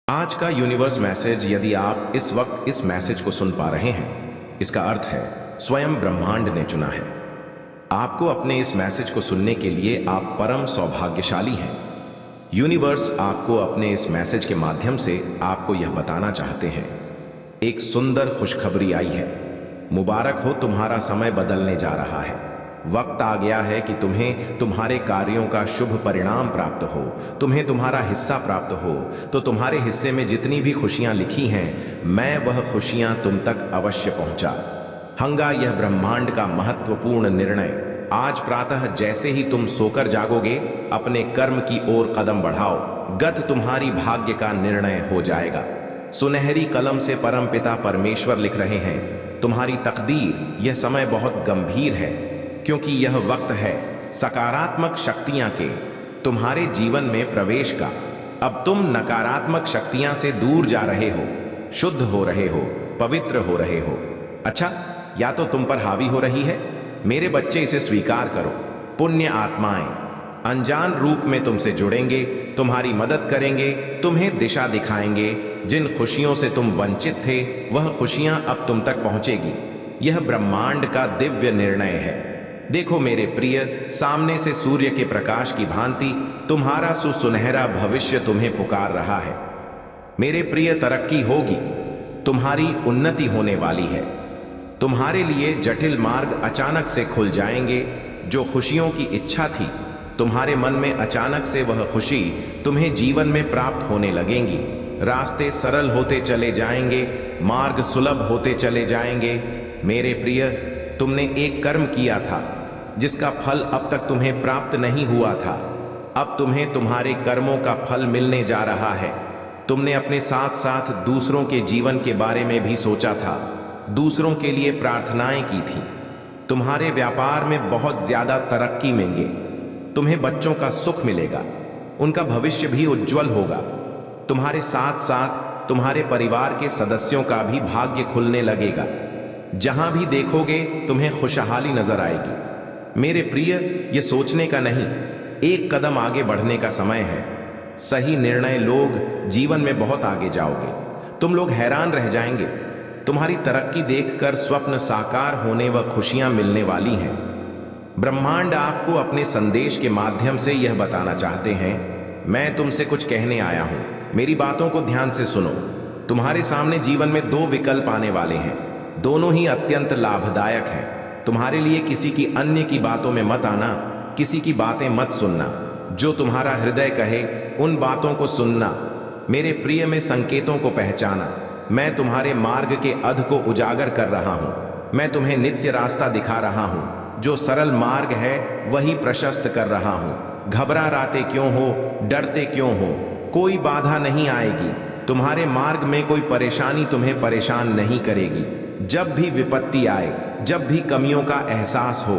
आज का universe message, यदि आप इस वक्त इस मैसेज को सुन पा रहे हैं, इसका अर्थ है स्वयं ब्रह्मांड ने चुना है आपको। अपने इस मैसेज को सुनने के लिए आप परम सौभाग्यशाली हैं। यूनिवर्स आपको अपने इस मैसेज के माध्यम से आपको यह बताना चाहते हैं, एक सुंदर खुशखबरी आई है। मुबारक हो, तुम्हारा समय बदलने जा रहा है। वक्त आ गया है कि तुम्हें तुम्हारे कार्यों का शुभ परिणाम प्राप्त हो, तुम्हें तुम्हारा हिस्सा प्राप्त हो। तो तुम्हारे हिस्से में जितनी भी खुशियां लिखी हैं, मैं वह खुशियां तुम तक अवश्य पहुंचा हंगा। यह ब्रह्मांड का महत्वपूर्ण निर्णय। आज प्रातः जैसे ही तुम सोकर जागोगे, अपने कर्म की ओर कदम बढ़ाओ। गत तुम्हारी भाग्य का निर्णय हो जाएगा। सुनहरी कलम से परमपिता परमेश्वर लिख रहे हैं, तुम्हारी तकदीर। यह समय बहुत गंभीर है, क्योंकि यह वक्त है सकारात्मक शक्तियां के तुम्हारे जीवन में प्रवेश का। अब तुम नकारात्मक शक्तियां से दूर जा रहे हो, शुद्ध हो रहे हो, पवित्र हो रहे हो। अच्छा, या तो तुम पर हावी हो रही है। मेरे बच्चे, इसे स्वीकार करो। पुण्य आत्माएं अनजान रूप में तुमसे जुड़ेंगे, तुम्हारी मदद करेंगे, तुम्हें दिशा दिखाएंगे। जिन खुशियों से तुम वंचित थे, वह खुशियां अब तुम तक पहुंचेगी। यह ब्रह्मांड का दिव्य निर्णय है। देखो मेरे प्रिय, सामने से सूर्य के प्रकाश की भांति तुम्हारा सुनहरा भविष्य तुम्हें पुकार रहा है। मेरे प्रिय, तरक्की होगी, तुम्हारी उन्नति होने वाली है। तुम्हारे लिए जटिल मार्ग अचानक से खुल जाएंगे। जो खुशियों की इच्छा थी तुम्हारे मन में, अचानक से वह खुशी तुम्हें जीवन में प्राप्त होने लगेंगी। रास्ते सरल होते चले जाएंगे, मार्ग सुलभ होते चले जाएंगे। मेरे प्रिय, तुमने एक कर्म किया था जिसका फल अब तक तुम्हें प्राप्त नहीं हुआ था। अब तुम्हें तुम्हारे कर्मों का फल मिलने जा रहा है। तुमने अपने साथ साथ दूसरों के जीवन के बारे में भी सोचा था, दूसरों के लिए प्रार्थनाएं की थी। तुम्हारे व्यापार में बहुत ज्यादा तरक्की मिलेंगे। तुम्हें बच्चों का सुख मिलेगा, उनका भविष्य भी उज्जवल होगा। तुम्हारे साथ साथ तुम्हारे परिवार के सदस्यों का भी भाग्य खुलने लगेगा। जहां भी देखोगे तुम्हें खुशहाली नजर आएगी। मेरे प्रिय, यह सोचने का नहीं, एक कदम आगे बढ़ने का समय है। सही निर्णय लोग जीवन में बहुत आगे जाओगे। तुम लोग हैरान रह जाएंगे। तुम्हारी तरक्की देखकर स्वप्न साकार होने व खुशियां मिलने वाली हैं। ब्रह्मांड आपको अपने संदेश के माध्यम से यह बताना चाहते हैं, मैं तुमसे कुछ कहने आया हूं। मेरी बातों को ध्यान से सुनो। तुम्हारे सामने जीवन में दो विकल्प आने वाले हैं, दोनों ही अत्यंत लाभदायक हैं। तुम्हारे लिए किसी की अन्य की बातों में मत आना, किसी की बातें मत सुनना। जो तुम्हारा हृदय कहे उन बातों को सुनना। मेरे प्रिय, में संकेतों को पहचाना। मैं तुम्हारे मार्ग के अध को उजागर कर रहा हूं। मैं तुम्हें नित्य रास्ता दिखा रहा हूं। जो सरल मार्ग है वही प्रशस्त कर रहा हूं। घबराते क्यों हो, डरते क्यों हो? कोई बाधा नहीं आएगी। तुम्हारे मार्ग में कोई परेशानी तुम्हें परेशान नहीं करेगी। जब भी विपत्ति आए, जब भी कमियों का एहसास हो,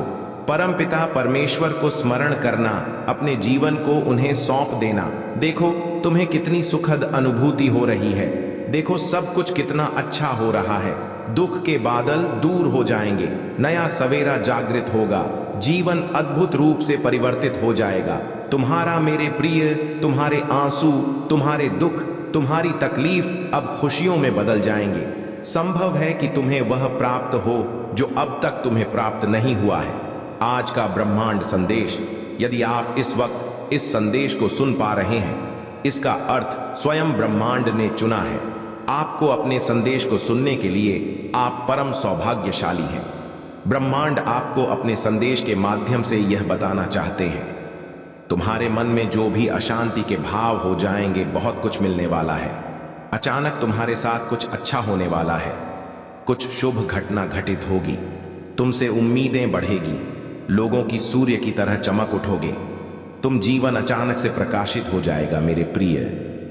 परमपिता परमेश्वर को स्मरण करना, अपने जीवन को उन्हें सौंप देना। देखो तुम्हें कितनी सुखद अनुभूति हो रही है। देखो सब कुछ कितना अच्छा हो रहा है। दुख के बादल दूर हो जाएंगे, नया सवेरा जागृत होगा, जीवन अद्भुत रूप से परिवर्तित हो जाएगा। तुम्हारा मेरे प्रिय, तुम्हारे आंसू, तुम्हारे दुख, तुम्हारी तकलीफ अब खुशियों में बदल जाएंगे। संभव है कि तुम्हें वह प्राप्त हो जो अब तक तुम्हें प्राप्त नहीं हुआ है। आज का ब्रह्मांड संदेश, यदि आप इस वक्त इस संदेश को सुन पा रहे हैं, इसका अर्थ स्वयं ब्रह्मांड ने चुना है आपको। अपने संदेश को सुनने के लिए आप परम सौभाग्यशाली हैं। ब्रह्मांड आपको अपने संदेश के माध्यम से यह बताना चाहते हैं, तुम्हारे मन में जो भी अशांति के भाव हो जाएंगे, बहुत कुछ मिलने वाला है। अचानक तुम्हारे साथ कुछ अच्छा होने वाला है। कुछ शुभ घटना घटित होगी। तुमसे उम्मीदें बढ़ेगी। लोगों की सूर्य की तरह चमक उठोगे। तुम जीवन अचानक से प्रकाशित हो जाएगा। मेरे प्रिय,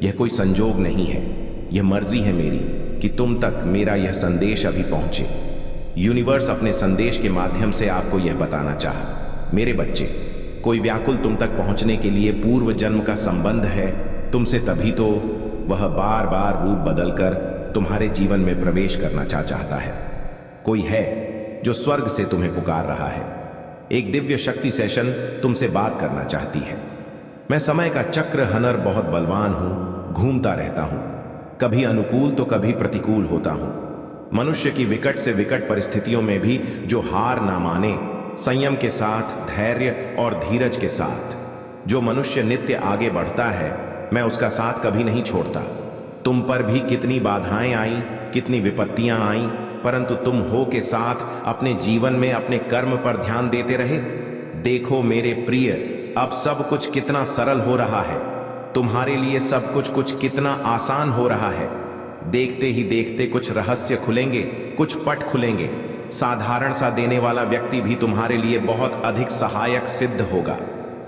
यह कोई संजोग नहीं है, यह मर्जी है मेरी कि तुम तक मेरा यह संदेश अभी पहुंचे। यूनिवर्स अपने संदेश के माध्यम से आपको यह बताना चाहा, मेरे बच्चे, कोई व्याकुल तुम तक पहुंचने के लिए पूर्व जन्म का संबंध है तुमसे, तभी तो वह बार बार रूप बदलकर तुम्हारे जीवन में प्रवेश करना चाहता है। कोई है जो स्वर्ग से तुम्हें पुकार रहा है। एक दिव्य शक्ति सेशन तुमसे बात करना चाहती है। मैं समय का चक्र हनर बहुत बलवान हूं, घूमता रहता हूं। कभी अनुकूल तो कभी प्रतिकूल होता हूं। मनुष्य की विकट से विकट परिस्थितियों में भी जो हार ना माने, संयम के साथ, धैर्य और धीरज के साथ जो मनुष्य नित्य आगे बढ़ता है, मैं उसका साथ कभी नहीं छोड़ता। तुम पर भी कितनी बाधाएं आई, कितनी विपत्तियां आई, परंतु तुम हो के साथ अपने जीवन में अपने कर्म पर ध्यान देते रहे। देखो मेरे प्रिय, अब सब कुछ कितना सरल हो रहा है। तुम्हारे लिए सब कुछ कितना आसान हो रहा है। देखते ही देखते कुछ रहस्य खुलेंगे, कुछ पट खुलेंगे। साधारण सा देने वाला व्यक्ति भी तुम्हारे लिए बहुत अधिक सहायक सिद्ध होगा।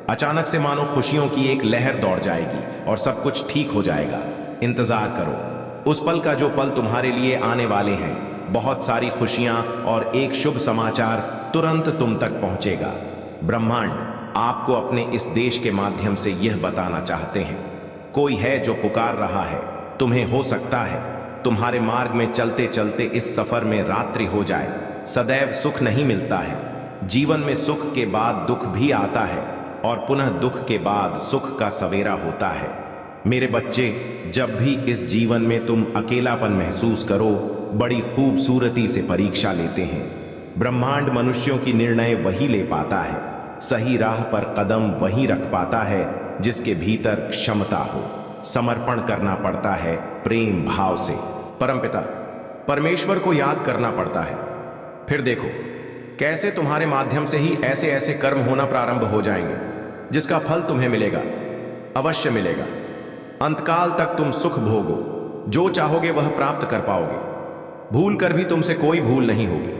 अचानक से मानो खुशियों की एक लहर दौड़ जाएगी और सब कुछ ठीक हो जाएगा। इंतजार करो उस पल का जो पल तुम्हारे लिए आने वाले हैं। बहुत सारी खुशियां और एक शुभ समाचार तुरंत तुम तक पहुंचेगा। ब्रह्मांड आपको अपने इस देश के माध्यम से यह बताना चाहते हैं, कोई है जो पुकार रहा है। तुम्हें हो सकता है तुम्हारे मार्ग में चलते चलते इस सफर में रात्रि हो जाए। सदैव सुख नहीं मिलता है। जीवन में सुख के बाद दुख भी आता है और पुनः दुख के बाद सुख का सवेरा होता है। मेरे बच्चे, जब भी इस जीवन में तुम अकेलापन महसूस करो, बड़ी खूबसूरती से परीक्षा लेते हैं। ब्रह्मांड मनुष्यों की निर्णय वही ले पाता है, सही राह पर कदम वही रख पाता है जिसके भीतर क्षमता हो। समर्पण करना पड़ता है प्रेम भाव से। परमपिता परमेश्वर को याद करना पड़ता है। फिर देखो कैसे तुम्हारे माध्यम से ही ऐसे ऐसे कर्म होना प्रारंभ हो जाएंगे जिसका फल तुम्हें मिलेगा, अवश्य मिलेगा। अंतकाल तक तुम सुख भोगो, जो चाहोगे वह प्राप्त कर पाओगे। भूल कर भी तुमसे कोई भूल नहीं होगी,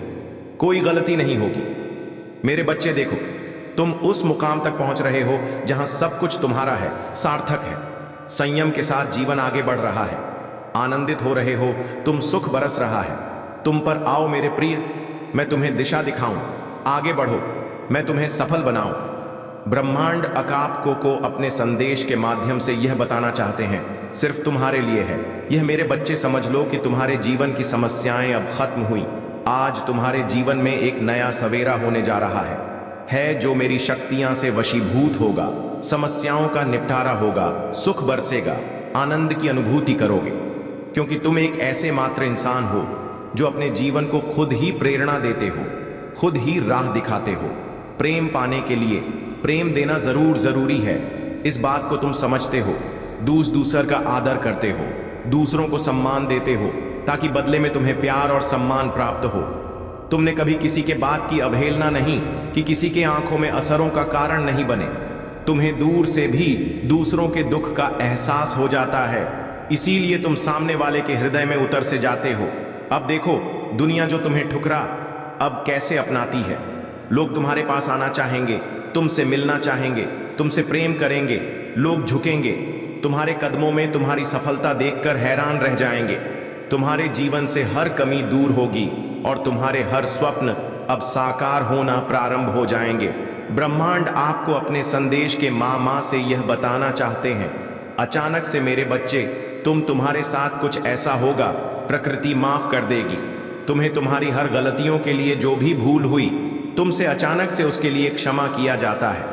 कोई गलती नहीं होगी। मेरे बच्चे देखो, तुम उस मुकाम तक पहुंच रहे हो जहां सब कुछ तुम्हारा है, सार्थक है। संयम के साथ जीवन आगे बढ़ रहा है। आनंदित हो रहे हो, तुम सुख बरस रहा है तुम पर। आओ मेरे प्रिय, मैं तुम्हें दिशा दिखाऊं। आगे बढ़ो, मैं तुम्हें सफल बनाऊं। ब्रह्मांड अकाप को अपने संदेश के माध्यम से यह बताना चाहते हैं, सिर्फ तुम्हारे लिए है यह। मेरे बच्चे समझ लो कि तुम्हारे जीवन की समस्याएं अब खत्म हुई। आज तुम्हारे जीवन में एक नया सवेरा होने जा रहा है जो मेरी शक्तियां से वशीभूत होगा। समस्याओं का निपटारा होगा, सुख बरसेगा, आनंद की अनुभूति करोगे। क्योंकि तुम एक ऐसे मात्र इंसान हो जो अपने जीवन को खुद ही प्रेरणा देते हो, खुद ही राह दिखाते हो। प्रेम पाने के लिए प्रेम देना जरूरी है, इस बात को तुम समझते हो। दूसर का आदर करते हो, दूसरों को सम्मान देते हो ताकि बदले में तुम्हें प्यार और सम्मान प्राप्त हो। तुमने कभी किसी के बात की अवहेलना नहीं कि किसी के आंखों में असरों का कारण नहीं बने। तुम्हें दूर से भी दूसरों के दुख का एहसास हो जाता है, इसीलिए तुम सामने वाले के हृदय में उतर से जाते हो। अब देखो दुनिया जो तुम्हें ठुकरा अब कैसे अपनाती है। लोग तुम्हारे पास आना चाहेंगे, तुमसे मिलना चाहेंगे, तुमसे प्रेम करेंगे। लोग झुकेंगे तुम्हारे कदमों में, तुम्हारी सफलता देखकर हैरान रह जाएंगे। तुम्हारे जीवन से हर कमी दूर होगी और तुम्हारे हर स्वप्न अब साकार होना प्रारंभ हो जाएंगे। ब्रह्मांड आपको अपने संदेश के माँ से यह बताना चाहते हैं, अचानक से मेरे बच्चे तुम्हारे साथ कुछ ऐसा होगा, प्रकृति माफ कर देगी तुम्हें। तुम्हारी हर गलतियों के लिए जो भी भूल हुई तुमसे, अचानक से उसके लिए क्षमा किया जाता है।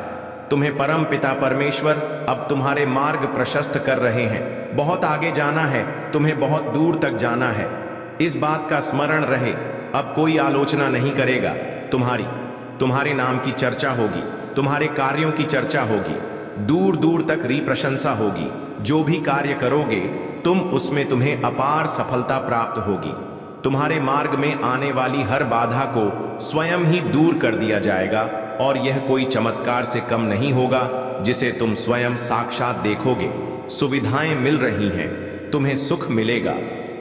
तुम्हें परम पिता परमेश्वर अब तुम्हारे मार्ग प्रशस्त कर रहे हैं। बहुत आगे जाना है, तुम्हें बहुत दूर तक जाना है। इस बात का स्मरण रहे, अब कोई आलोचना नहीं करेगा। तुम्हारे नाम की चर्चा होगी, तुम्हारे कार्यों की चर्चा होगी, दूर दूर तक प्रशंसा होगी। जो भी कार्य करोगे तुम उसमें तुम्हें अपार सफलता प्राप्त होगी। तुम्हारे मार्ग में आने वाली हर बाधा को स्वयं ही दूर कर दिया जाएगा और यह कोई चमत्कार से कम नहीं होगा जिसे तुम स्वयं साक्षात देखोगे। सुविधाएं मिल रही हैं, तुम्हें सुख मिलेगा।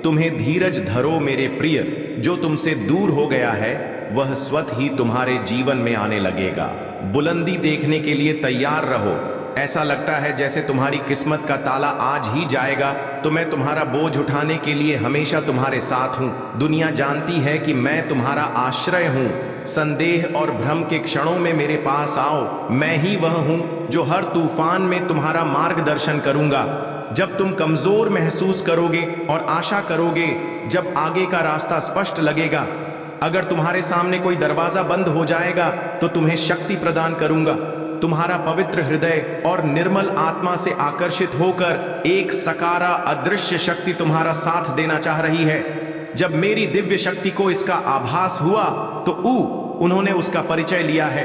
तुम्हें धीरज धरो मेरे प्रिय, जो तुमसे दूर हो गया है वह स्वत ही तुम्हारे जीवन में आने लगेगा। बुलंदी देखने के लिए तैयार रहो। ऐसा लगता है जैसे तुम्हारी किस्मत का ताला आज ही जाएगा, तो मैं तुम्हारा बोझ उठाने के लिए हमेशा तुम्हारे साथ हूं। दुनिया जानती है कि मैं तुम्हारा आश्रय हूं। संदेह और भ्रम के क्षणों में मेरे पास आओ, मैं ही वह हूं जो हर तूफान में तुम्हारा मार्गदर्शन करूंगा। जब तुम कमजोर महसूस करोगे और आशा करोगे, जब आगे का रास्ता स्पष्ट लगेगा, अगर तुम्हारे सामने कोई दरवाजा बंद हो जाएगा तो तुम्हें शक्ति प्रदान करूंगा। तुम्हारा पवित्र हृदय और निर्मल आत्मा से आकर्षित होकर एक सकारा अदृश्य शक्ति तुम्हारा साथ देना चाह रही है। जब मेरी दिव्य शक्ति को इसका आभास हुआ तो उन्होंने उसका परिचय लिया है।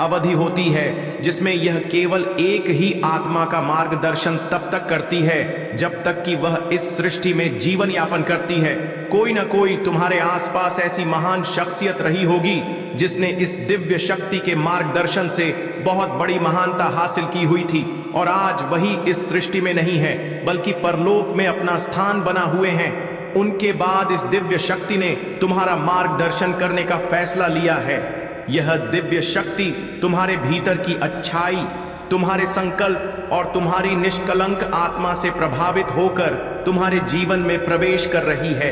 अवधि होती है जिसमें यह केवल एक ही आत्मा का मार्गदर्शन तब तक करती है जब तक कि वह इस सृष्टि में जीवन यापन करती है। कोई ना कोई तुम्हारे आसपास ऐसी महान शख्सियत रही होगी जिसने इस दिव्य शक्ति के मार्गदर्शन से बहुत बड़ी महानता हासिल की हुई थी और आज वही इस सृष्टि में नहीं है बल्कि परलोक में अपना स्थान बना हुए हैं। उनके बाद इस दिव्य शक्ति ने तुम्हारा मार्गदर्शन करने का फैसला लिया है। यह दिव्य शक्ति तुम्हारे भीतर की अच्छाई, तुम्हारे संकल्प और तुम्हारी निष्कलंक आत्मा से प्रभावित होकर तुम्हारे जीवन में प्रवेश कर रही है।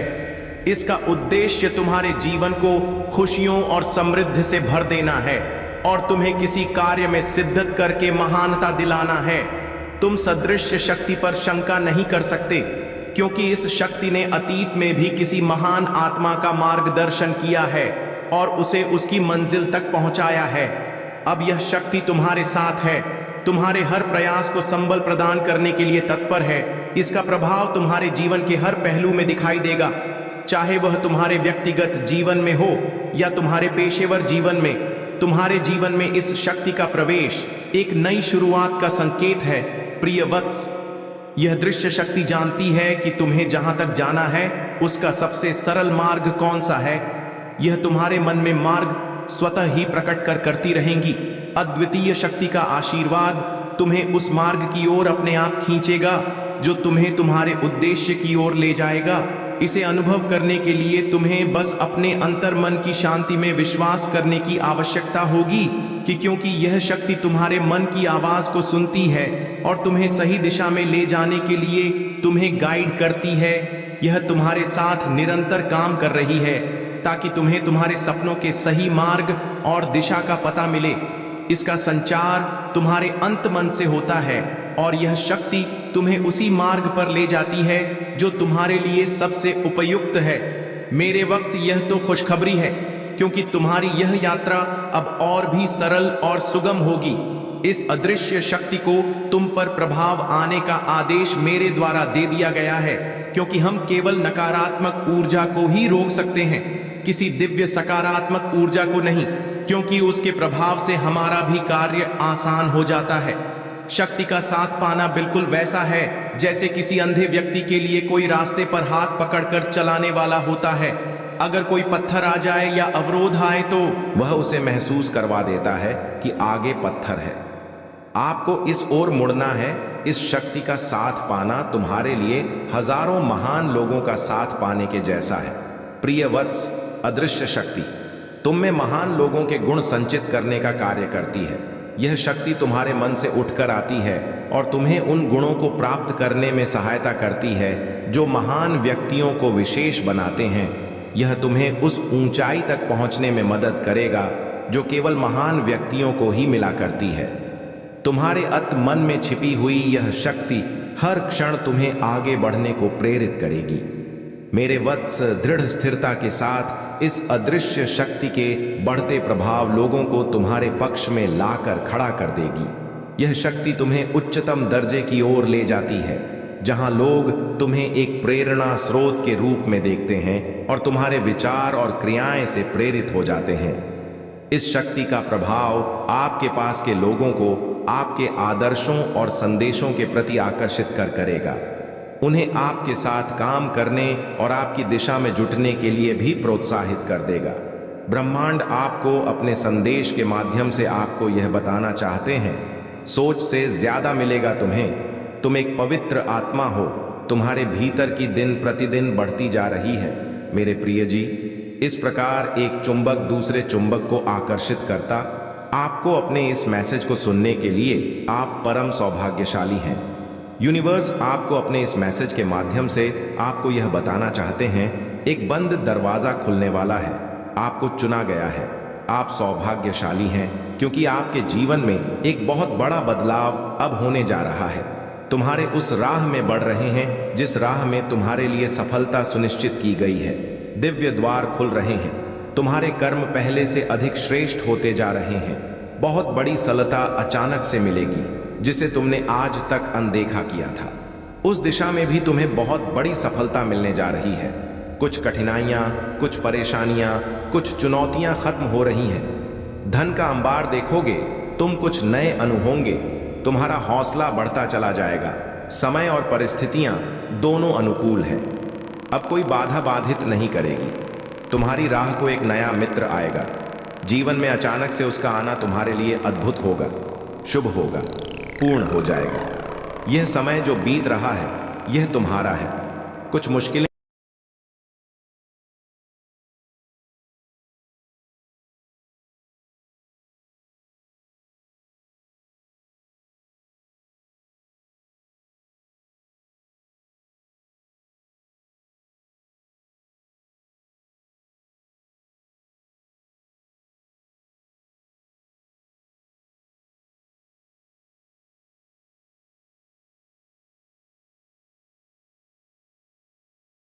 इसका उद्देश्य तुम्हारे जीवन को खुशियों और समृद्धि से भर देना है और तुम्हें किसी कार्य में सिद्धत करके महानता दिलाना है। तुम सदृश्य शक्ति पर शंका नहीं कर सकते क्योंकि इस शक्ति ने अतीत में भी किसी महान आत्मा का मार्गदर्शन किया है और उसे उसकी मंजिल तक पहुंचाया है। अब यह शक्ति तुम्हारे साथ है, तुम्हारे हर प्रयास को संबल प्रदान करने के लिए तत्पर है। इसका प्रभाव तुम्हारे जीवन के हर पहलू में दिखाई देगा, चाहे वह तुम्हारे व्यक्तिगत जीवन में हो या तुम्हारे पेशेवर जीवन में। तुम्हारे जीवन में इस शक्ति का प्रवेश एक नई शुरुआत का संकेत है। प्रिय वत्स, यह दृश्य शक्ति जानती है कि तुम्हें जहां तक जाना है उसका सबसे सरल मार्ग कौन सा है। यह तुम्हारे मन में मार्ग स्वतः ही प्रकट करती रहेंगी। अद्वितीय शक्ति का आशीर्वाद तुम्हें उस मार्ग की ओर अपने आप खींचेगा जो तुम्हें तुम्हारे उद्देश्य की ओर ले जाएगा। इसे अनुभव करने के लिए तुम्हें बस अपने अंतर्मन की शांति में विश्वास करने की आवश्यकता होगी कि क्योंकि यह शक्ति तुम्हारे मन की आवाज को सुनती है और तुम्हें सही दिशा में ले जाने के लिए तुम्हें गाइड करती है। यह तुम्हारे साथ निरंतर काम कर रही है ताकि तुम्हें तुम्हारे सपनों के सही मार्ग और दिशा का पता मिले। इसका संचार तुम्हारे अंत मन से होता है और यह शक्ति तुम्हें उसी मार्ग पर ले जाती है जो तुम्हारे लिए सबसे उपयुक्त है। मेरे वक्त यह तो खुशखबरी है क्योंकि तुम्हारी यह यात्रा अब और भी सरल और सुगम होगी। इस अदृश्य शक्ति को तुम पर प्रभाव आने का आदेश मेरे द्वारा दे दिया गया है क्योंकि हम केवल नकारात्मक ऊर्जा को ही रोक सकते हैं, किसी दिव्य सकारात्मक ऊर्जा को नहीं, क्योंकि उसके प्रभाव से हमारा भी कार्य आसान हो जाता है। शक्ति का साथ पाना बिल्कुल वैसा है जैसे किसी अंधे व्यक्ति के लिए कोई रास्ते पर हाथ पकड़कर चलाने वाला होता है। अगर कोई पत्थर आ जाए या अवरोध आए तो वह उसे महसूस करवा देता है कि आगे पत्थर है। आपको इस ओर मुड़ना है। इस शक्ति का साथ पाना तुम्हारे लिए हजारों महान लोगों का साथ पाने के जैसा है। प्रिय वत्स, अदृश्य शक्ति तुम में महान लोगों के गुण संचित करने का कार्य करती है। यह शक्ति तुम्हारे मन से उठकर आती है और तुम्हें उन गुणों को प्राप्त करने में सहायता करती है जो महान व्यक्तियों को विशेष बनाते हैं। यह तुम्हें उस ऊंचाई तक पहुंचने में मदद करेगा जो केवल महान व्यक्तियों को ही मिला करती है। तुम्हारे अत मन में छिपी हुई यह शक्ति हर क्षण तुम्हें आगे बढ़ने को प्रेरित करेगी। मेरे वत्स, दृढ़ स्थिरता के साथ इस अदृश्य शक्ति के बढ़ते प्रभाव लोगों को तुम्हारे पक्ष में लाकर खड़ा कर देगी। यह शक्ति तुम्हें उच्चतम दर्जे की ओर ले जाती है जहां लोग तुम्हें एक प्रेरणा स्रोत के रूप में देखते हैं और तुम्हारे विचार और क्रियाएं से प्रेरित हो जाते हैं। इस शक्ति का प्रभाव आपके पास के लोगों को आपके आदर्शों और संदेशों के प्रति आकर्षित करेगा, उन्हें आपके साथ काम करने और आपकी दिशा में जुटने के लिए भी प्रोत्साहित कर देगा। ब्रह्मांड आपको अपने संदेश के माध्यम से आपको यह बताना चाहते हैं, सोच से ज्यादा मिलेगा तुम्हें। तुम एक पवित्र आत्मा हो, तुम्हारे भीतर की दिन प्रतिदिन बढ़ती जा रही है। मेरे प्रिय जी, इस प्रकार एक चुंबक दूसरे चुंबक को आकर्षित करता। आपको अपने इस मैसेज को सुनने के लिए आप परम सौभाग्यशाली हैं। यूनिवर्स आपको अपने इस मैसेज के माध्यम से आपको यह बताना चाहते हैं, एक बंद दरवाजा खुलने वाला है। आपको चुना गया है। आप सौभाग्यशाली हैं क्योंकि आपके जीवन में एक बहुत बड़ा बदलाव अब होने जा रहा है। तुम्हारे उस राह में बढ़ रहे हैं जिस राह में तुम्हारे लिए सफलता सुनिश्चित की गई है। दिव्य द्वार खुल रहे हैं। तुम्हारे कर्म पहले से अधिक श्रेष्ठ होते जा रहे हैं। बहुत बड़ी सलता अचानक से मिलेगी जिसे तुमने आज तक अनदेखा किया था। उस दिशा में भी तुम्हें बहुत बड़ी सफलता मिलने जा रही है। कुछ कठिनाइयां, कुछ परेशानियां, कुछ चुनौतियां खत्म हो रही हैं। धन का अंबार देखोगे, तुम कुछ नए अनुभवोगे। तुम्हारा हौसला बढ़ता चला जाएगा। समय और परिस्थितियां दोनों अनुकूल हैं। अब कोई बाधा बाधित नहीं करेगी। तुम्हारी राह को एक नया मित्र आएगा। जीवन में अचानक से उसका आना तुम्हारे लिए अद्भुत होगा, शुभ होगा, पूर्ण हो जाएगा। यह समय जो बीत रहा है, यह तुम्हारा है। कुछ मुश्किलें